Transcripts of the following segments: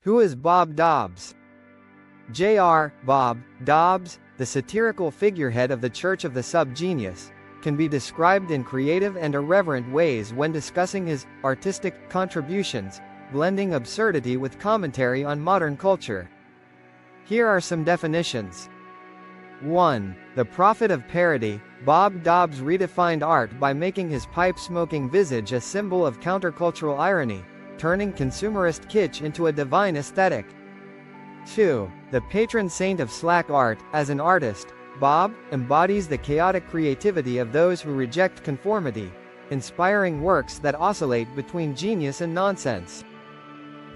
Who is Bob Dobbs? J.R. Bob Dobbs, the satirical figurehead of the Church of the Subgenius, can be described in creative and irreverent ways when discussing his artistic contributions, blending absurdity with commentary on modern culture. Here are some definitions. 1. The prophet of parody, Bob Dobbs redefined art by making his pipe-smoking visage a symbol of countercultural irony, turning consumerist kitsch into a divine aesthetic. 2. The patron saint of slack art, as an artist, Bob embodies the chaotic creativity of those who reject conformity, inspiring works that oscillate between genius and nonsense.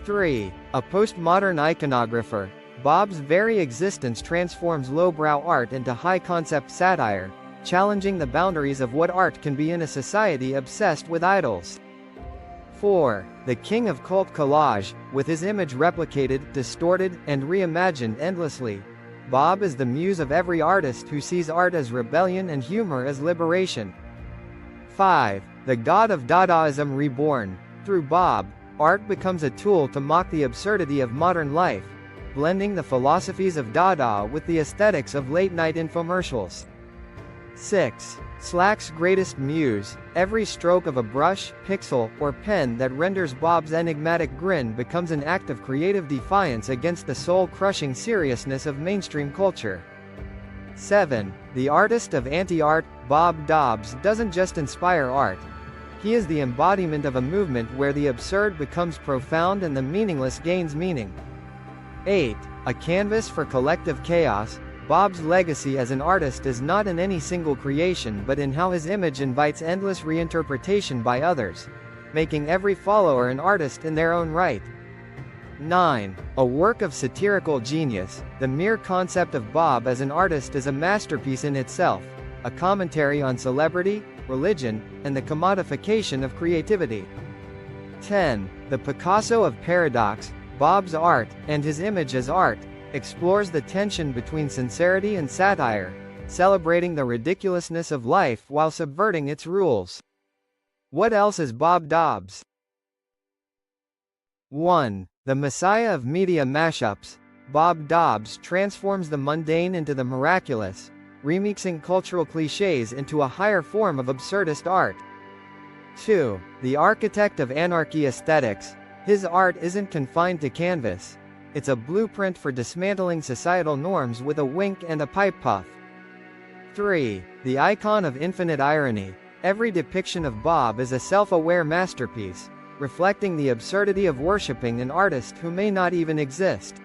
3. A postmodern iconographer, Bob's very existence transforms lowbrow art into high-concept satire, challenging the boundaries of what art can be in a society obsessed with idols. 4. The king of cult collage, with his image replicated, distorted, and reimagined endlessly, Bob is the muse of every artist who sees art as rebellion and humor as liberation. 5. The god of Dadaism reborn, through Bob, art becomes a tool to mock the absurdity of modern life, blending the philosophies of Dada with the aesthetics of late-night infomercials. 6. Slack's greatest muse, every stroke of a brush, pixel, or pen that renders Bob's enigmatic grin becomes an act of creative defiance against the soul-crushing seriousness of mainstream culture. 7. The artist of anti-art, Bob Dobbs doesn't just inspire art. He is the embodiment of a movement where the absurd becomes profound and the meaningless gains meaning. 8. A canvas for collective chaos, Bob's legacy as an artist is not in any single creation but in how his image invites endless reinterpretation by others, making every follower an artist in their own right. 9. A work of satirical genius, the mere concept of Bob as an artist is a masterpiece in itself, a commentary on celebrity, religion, and the commodification of creativity. 10. The Picasso of paradox, Bob's art, and his image as art, explores the tension between sincerity and satire, celebrating the ridiculousness of life while subverting its rules. What else is Bob Dobbs? 1. The Messiah of media mashups, Bob Dobbs transforms the mundane into the miraculous, remixing cultural cliches into a higher form of absurdist art. 2. The architect of anarchy aesthetics, his art isn't confined to canvas. It's a blueprint for dismantling societal norms with a wink and a pipe puff. 3. The icon of infinite irony, every depiction of Bob is a self-aware masterpiece, reflecting the absurdity of worshipping an artist who may not even exist.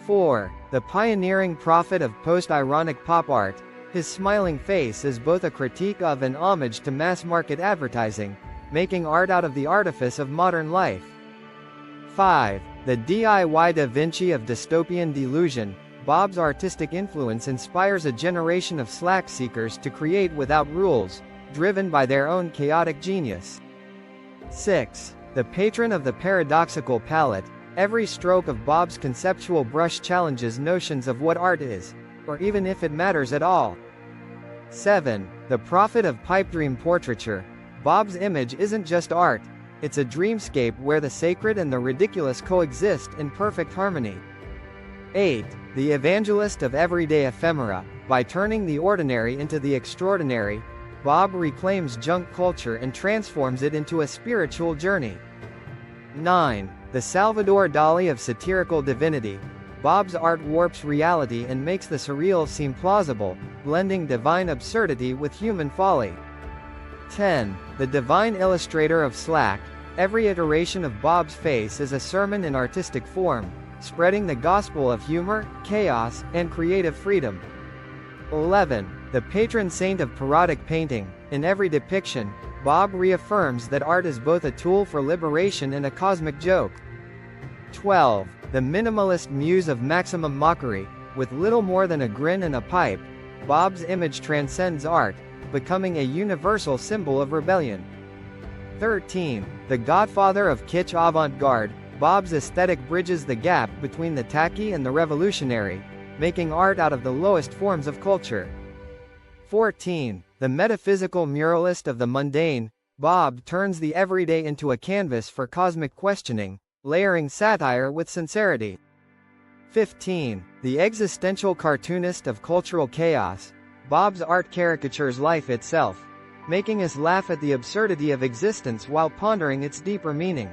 4. The pioneering prophet of post-ironic pop art, his smiling face is both a critique of and homage to mass-market advertising, making art out of the artifice of modern life. 5. The DIY Da Vinci of dystopian delusion, Bob's artistic influence inspires a generation of slack seekers to create without rules, driven by their own chaotic genius. 6. The patron of the paradoxical palette, every stroke of Bob's conceptual brush challenges notions of what art is, or even if it matters at all. 7. The prophet of pipe dream portraiture, Bob's image isn't just art, it's a dreamscape where the sacred and the ridiculous coexist in perfect harmony. 8. The evangelist of everyday ephemera, by turning the ordinary into the extraordinary, Bob reclaims junk culture and transforms it into a spiritual journey. 9. The Salvador Dali of satirical divinity, Bob's art warps reality and makes the surreal seem plausible, blending divine absurdity with human folly. 10. The divine illustrator of slack, every iteration of Bob's face is a sermon in artistic form, spreading the gospel of humor, chaos, and creative freedom. 11. The patron saint of parodic painting, in every depiction, Bob reaffirms that art is both a tool for liberation and a cosmic joke. 12. The minimalist muse of maximum mockery, with little more than a grin and a pipe, Bob's image transcends art, becoming a universal symbol of rebellion. 13. The godfather of kitsch avant-garde, Bob's aesthetic bridges the gap between the tacky and the revolutionary, making art out of the lowest forms of culture. 14. The metaphysical muralist of the mundane, Bob turns the everyday into a canvas for cosmic questioning, layering satire with sincerity. 15. The existential cartoonist of cultural chaos. Bob's art caricatures life itself, making us laugh at the absurdity of existence while pondering its deeper meaning.